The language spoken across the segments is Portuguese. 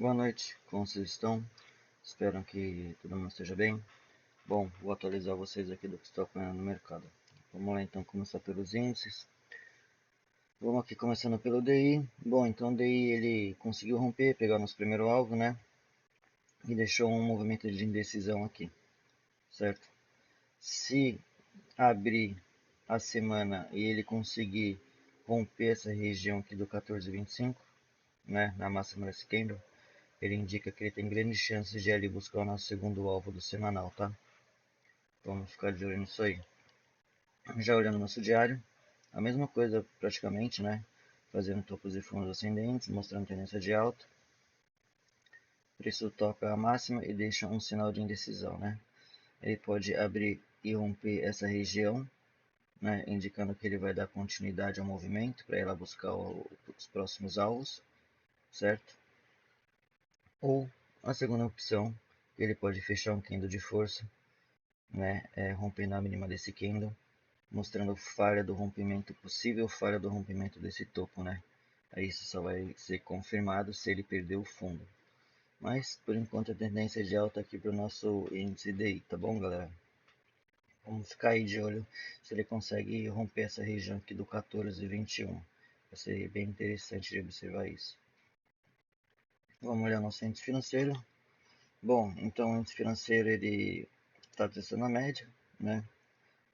Boa noite, como vocês estão? Espero que todo mundo esteja bem. Bom, vou atualizar vocês aqui do que estou acompanhando no mercado. Vamos lá então começar pelos índices. Vamos aqui começando pelo DI. Bom, então o DI ele conseguiu romper, pegar nosso primeiro alvo, né? E deixou um movimento de indecisão aqui, certo? Se abrir a semana e ele conseguir romper essa região aqui do 14,25, né? Na máxima desse candle, ele indica que ele tem grandes chances de ali buscar o nosso segundo alvo do semanal, tá? Vamos ficar de olho nisso aí. Já olhando no nosso diário, a mesma coisa praticamente, né? Fazendo topos e fundos ascendentes, mostrando tendência de alta. O preço toca a máxima e deixa um sinal de indecisão, né? Ele pode abrir e romper essa região, né? Indicando que ele vai dar continuidade ao movimento para ela buscar os próximos alvos, certo? Ou a segunda opção, ele pode fechar um candle de força, né? Rompendo a mínima desse candle, mostrando falha do rompimento, possível falha do rompimento desse topo, né? Aí isso só vai ser confirmado se ele perder o fundo. Mas, por enquanto, a tendência é de alta aqui para o nosso índice DI, tá bom, galera? Vamos ficar aí de olho se ele consegue romper essa região aqui do 14,21. Vai ser bem interessante de observar isso. Vamos olhar nosso índice financeiro. Bom, então o índice financeiro ele está testando a média, né?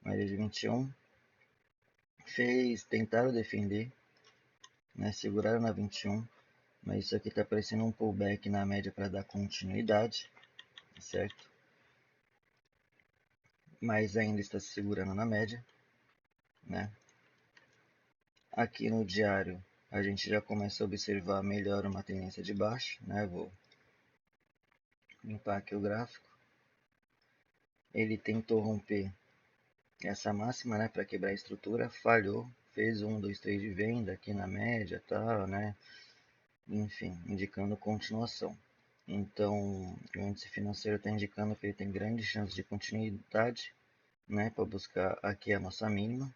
Média de 21. Tentaram defender, né? Seguraram na 21, mas isso aqui está parecendo um pullback na média para dar continuidade, certo? Mas ainda está se segurando na média, né? Aqui no diário a gente já começa a observar melhor uma tendência de baixa, né? Vou limpar aqui o gráfico. Ele tentou romper essa máxima, né, para quebrar a estrutura, falhou, fez 1, 2, 3 de venda aqui na média, tá, né? Enfim, indicando continuação. Então, o índice financeiro está indicando que ele tem grandes chances de continuidade, né, para buscar aqui a nossa mínima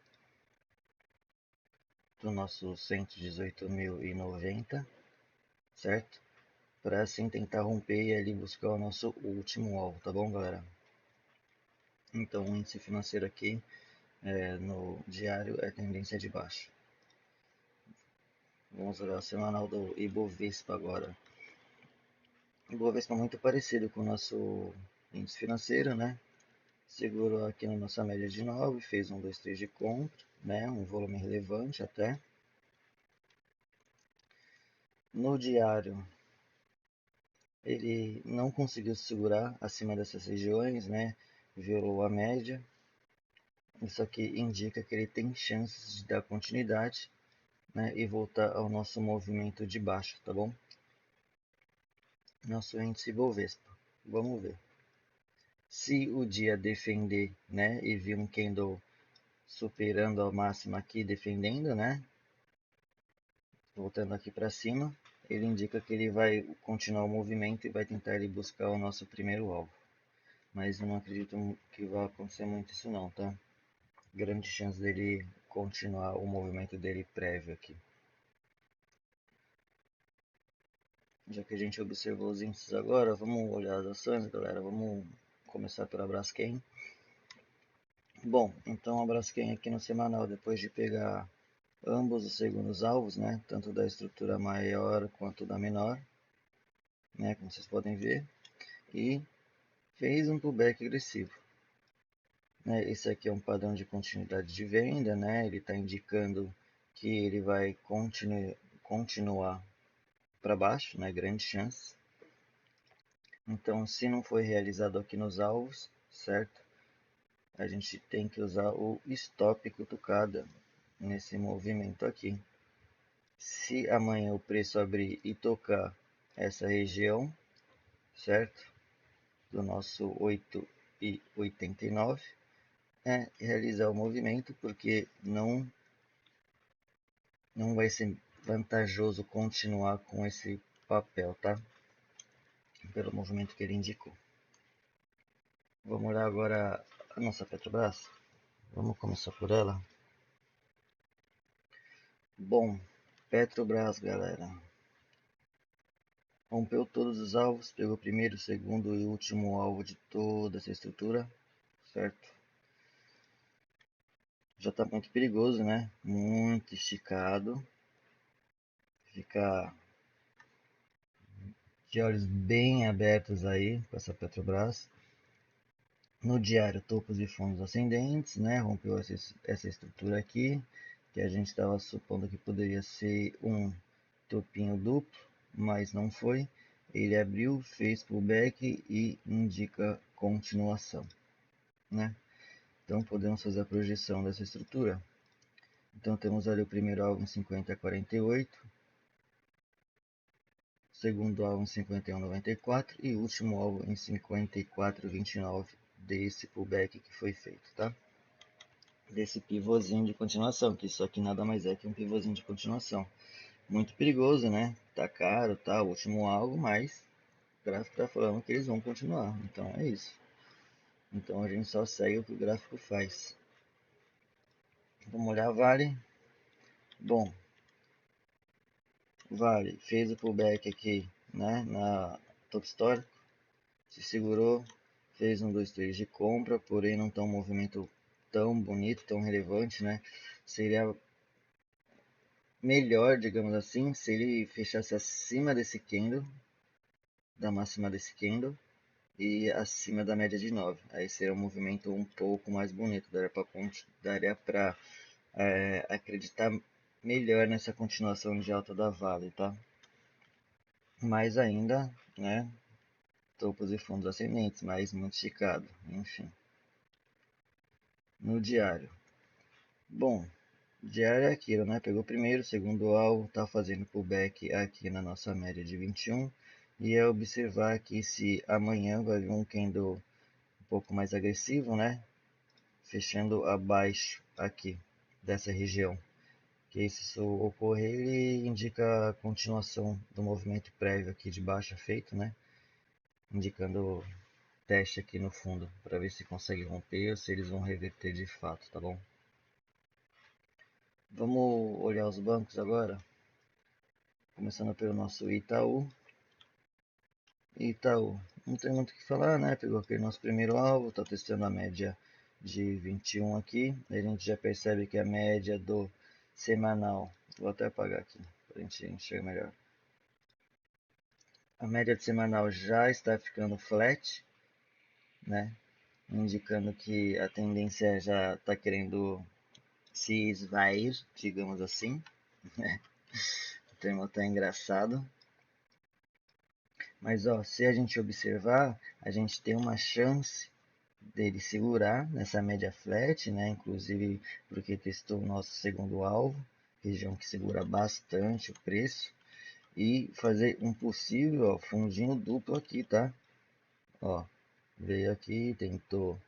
do nosso 118.090, certo? Para assim tentar romper e ali buscar o nosso último alvo, tá bom, galera? Então, o índice financeiro aqui no diário é tendência de baixa. Vamos olhar o semanal do Ibovespa agora. O Ibovespa é muito parecido com o nosso índice financeiro, né? Segurou aqui na nossa média de 9, fez 1, 2, 3 de compra, né? Um volume relevante até. No diário, ele não conseguiu se segurar acima dessas regiões, né? Violou a média. Isso aqui indica que ele tem chances de dar continuidade, né? E voltar ao nosso movimento de baixa, tá bom? Nosso índice Ibovespa. Vamos ver. Se o dia defender, né? E vir um candle superando a máxima aqui, defendendo, né? Voltando aqui para cima, ele indica que ele vai continuar o movimento e vai tentar ele buscar o nosso primeiro alvo. Mas eu não acredito que vai acontecer muito isso não, tá? Grande chance dele continuar o movimento dele prévio aqui. Já que a gente observou os índices agora, vamos olhar as ações, galera. Vamos começar pela Braskem. Bom, então a Braskem aqui no semanal, depois de pegar ambos os segundos alvos, né, tanto da estrutura maior quanto da menor, né, como vocês podem ver, e fez um pullback agressivo. Né, esse aqui é um padrão de continuidade de venda, né, ele está indicando que ele vai continuar para baixo, né, grande chance. Então, se não foi realizado aqui nos alvos, certo? A gente tem que usar o stop cutucada nesse movimento aqui. Se amanhã o preço abrir e tocar essa região, certo? Do nosso 8,89, realizar o movimento, porque não vai ser vantajoso continuar com esse papel, tá? Pelo movimento que ele indicou. Vamos olhar agora a nossa Petrobras. Vamos começar por ela. Bom, Petrobras, galera. rompeu todos os alvos, pegou o primeiro, segundo e último alvo de toda essa estrutura, certo? Já está muito perigoso, né? Muito esticado. Fica de olhos bem abertos aí com essa Petrobras. No diário, topos e fundos ascendentes, né? Rompeu essa estrutura aqui, que a gente estava supondo que poderia ser um topinho duplo, mas não foi. Ele abriu, fez pullback e indica continuação, né? Então podemos fazer a projeção dessa estrutura. Então temos ali o primeiro alvo em 50,48, segundo alvo em 51,94 e o último alvo em 54,29 desse pullback que foi feito, tá? Desse pivôzinho de continuação, que isso aqui nada mais é que um pivôzinho de continuação. Muito perigoso, né? Tá caro, tá? O último alvo, mas o gráfico tá falando que eles vão continuar. Então é isso. Então a gente só segue o que o gráfico faz. Vamos olhar Vale. Bom, Vale fez o pullback aqui, né? Na top histórico, se segurou, fez um 2 3 de compra, porém não tá um movimento tão bonito, tão relevante, né? Seria melhor, digamos assim, se ele fechasse acima desse candle, da máxima desse candle, e acima da média de 9. Aí seria um movimento um pouco mais bonito, daria para acreditar melhor nessa continuação de alta da Vale, tá? Mas ainda, né, topos e fundos ascendentes, mas muito esticado, enfim. No diário. Bom, diário é aquilo, né? Pegou primeiro, segundo alvo, tá fazendo pullback aqui na nossa média de 21. E é observar aqui se amanhã vai vir um candle um pouco mais agressivo, né? Fechando abaixo aqui dessa região. Que se isso ocorrer, ele indica a continuação do movimento prévio aqui de baixa feito, né? Indicando teste aqui no fundo, para ver se consegue romper ou se eles vão reverter de fato, tá bom? Vamos olhar os bancos agora, começando pelo nosso Itaú. Itaú, não tem muito o que falar, né? Pegou aquele nosso primeiro alvo, está testando a média de 21 aqui. A gente já percebe que a média do semanal, vou até apagar aqui para a gente enxergar melhor. A média de semanal já está ficando flat, né? Indicando que a tendência já está querendo se esvair, digamos assim. O termo está engraçado. Mas ó, se a gente observar, a gente tem uma chance dele segurar nessa média flat, né? Inclusive porque testou o nosso segundo alvo, região que segura bastante o preço, e fazer um possível ó, fundinho duplo aqui, tá? Ó, veio aqui, tentou,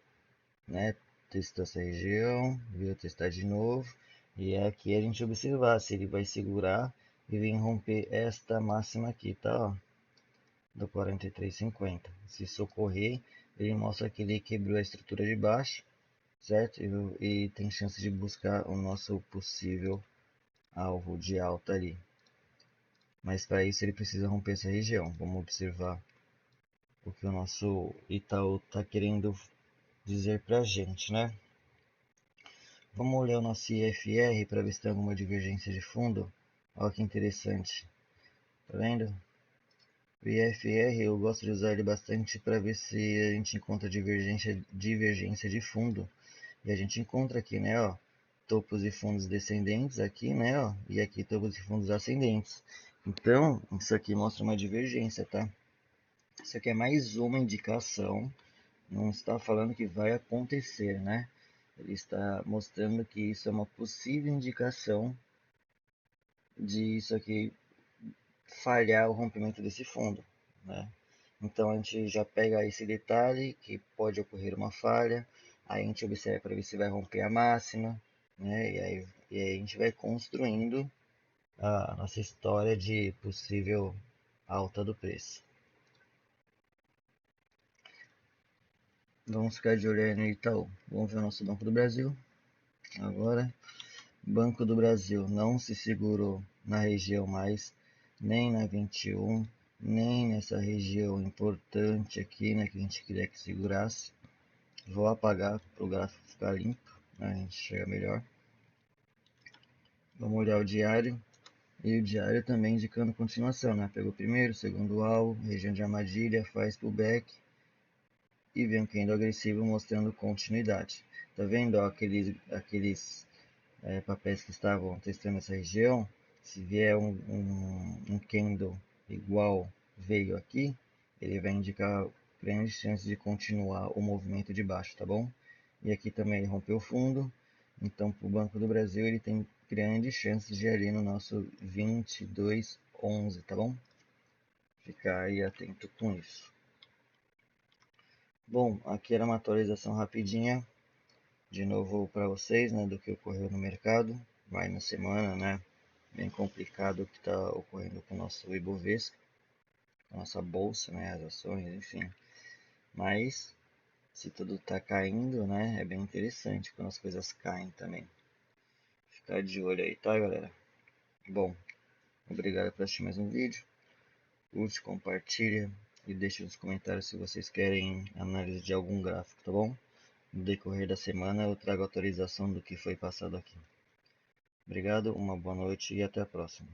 né? Testou essa região, veio testar de novo, e é aqui a gente observar se ele vai segurar e vir romper esta máxima aqui, tá? Ó, do 43,50. Se isso ocorrer, ele mostra que ele quebrou a estrutura de baixo, certo? E tem chance de buscar o nosso possível alvo de alta ali. Mas para isso ele precisa romper essa região. Vamos observar o que o nosso Itaú está querendo dizer para a gente, né? Vamos olhar o nosso IFR para ver se tem alguma divergência de fundo. Olha que interessante. Tá vendo? O IFR eu gosto de usar ele bastante para ver se a gente encontra divergência de fundo. E a gente encontra aqui, né, ó, topos e fundos descendentes aqui, né, ó, e aqui topos e fundos ascendentes. Então, isso aqui mostra uma divergência, tá? Isso aqui é mais uma indicação, não está falando que vai acontecer, né? Ele está mostrando que isso é uma possível indicação de isso aqui falhar o rompimento desse fundo, né? Então a gente já pega esse detalhe que pode ocorrer uma falha, aí a gente observa para ver se vai romper a máxima, né? E aí a gente vai construindo a nossa história de possível alta do preço. Vamos ficar de olho aí no Itaú. Vamos ver o nosso Banco do Brasil. Agora, Banco do Brasil não se segurou na região mais, nem na 21, nem nessa região importante aqui, né, que a gente queria que segurasse. Vou apagar para o gráfico ficar limpo, né, a gente chega melhor. Vamos olhar o diário. E o diário também indicando continuação, né? Pegou primeiro, segundo alvo, região de armadilha, faz pullback e vem um candle agressivo mostrando continuidade. Tá vendo ó, aqueles papéis que estavam testando essa região? Se vier um candle igual veio aqui, ele vai indicar grandes chances de continuar o movimento de baixo, tá bom? E aqui também ele rompeu o fundo, então para o Banco do Brasil ele tem grandes chances de ir ali no nosso 22,11, tá bom? Ficar aí atento com isso. Bom, aqui era uma atualização rapidinha, de novo para vocês, né, do que ocorreu no mercado, vai na semana, né, bem complicado o que está ocorrendo com o nosso Ibovespa, com a nossa bolsa, né, as ações, enfim. Mas, se tudo está caindo, né, é bem interessante quando as coisas caem também. Ficar de olho aí, tá, galera? Bom, obrigado por assistir mais um vídeo. Curte, compartilha e deixe nos comentários se vocês querem análise de algum gráfico, tá bom? No decorrer da semana eu trago atualização do que foi passado aqui. Obrigado, uma boa noite e até a próxima.